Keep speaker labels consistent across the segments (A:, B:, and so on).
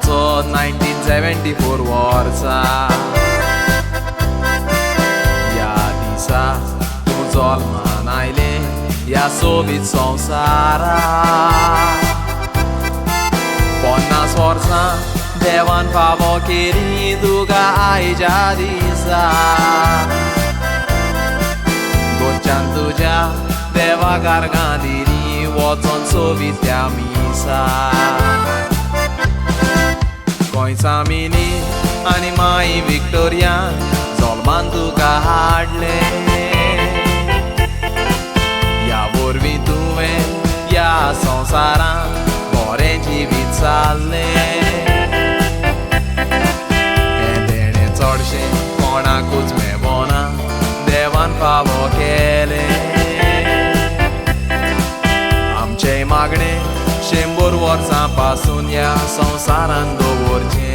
A: वर्साचो 1974 वर्सा या दिसा तूं जल्मान आयले या सोबीत संवसाराक 50 वर्सां देवान फावो केली तुका आयच्या दिसा गोंयच्यान तुज्या देवा गार्गांदिरी वचोन सोबीत त्या मिसा गोंयचा मिनी आनी माई विक्टोरियान जल्मान तुका हाडले या वरवीं तुवें या संवसारान बरें जिवीत जाल्लें हें देणें चडशें कोणाकूच मेळना देवान फावो केलें आमचें मागणें 100 वर्सां पासून या संवसारान दवरचें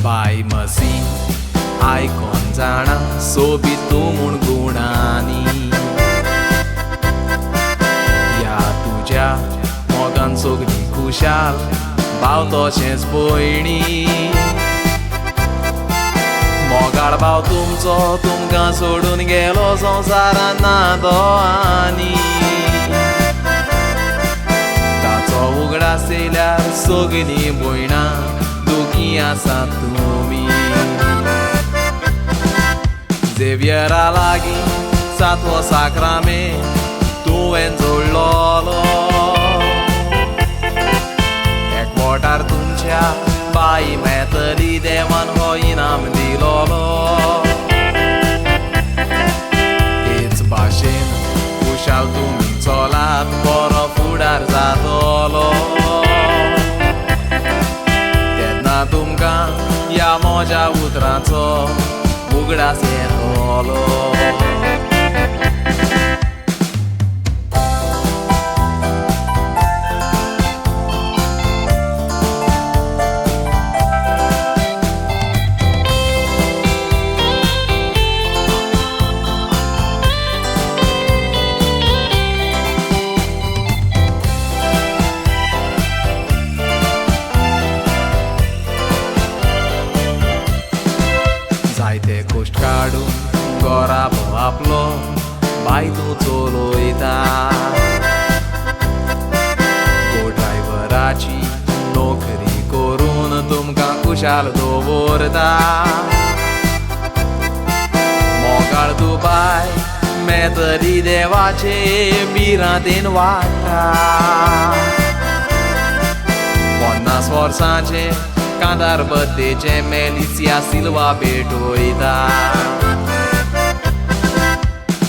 A: बाय मसी आयकोन जाणा सोबीत तूं म्हूण गुणांनी या तुज्या मोगान सगळीं खुशाल भाव तशेंच भयणी मोगाळ भाव तुमचो तुमकां सोडून गेलो संवसारान ना तो आनी ताचो उगडास येयल्यार सगळीं भयणां दुखी आसा तुमी झेवियरा लागीं 7वो साक्रामेंत तुवें जोडलोलो एकवटार तुमच्या बाई मेळटली देवान हो इनाम दिलोलो हेच भाशेन खुशाल तुमी चलात बरो फुडार जातलो तुमकां या मोज्या उतरांचो उगडास येतलो जायते कोश्ट काडून घोराबो आपलो बाय तूं चलोयता को ड्रायव्हराची नोकरी करून तुमकां खुशाल दवरता मोगाळ तूं बाय मेळटली देवाचे बिरांतेन वाडटा 50 वर्सांचे कांतार बद्देचे मेलिसिया सिल्वा भेटोयता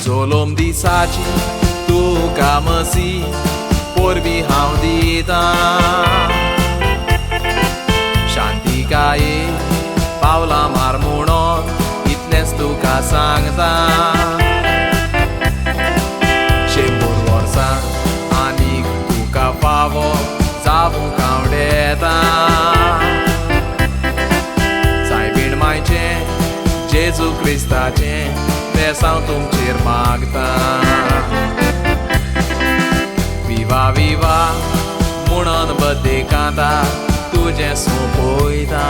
A: जोलोम दिसाची तुका मसी पोरबी हांव दिता शांतिकाये पावलां मार म्हणोन इतलेंच तुका सांगता 100 वर्सां आनीक तुका फावो जावूंक हांव डेता जेजू क्रिस्ताचें बेसांव तुमचेर मागता विवा विवा म्हणून बद्दे कांता तुजें सोंपयता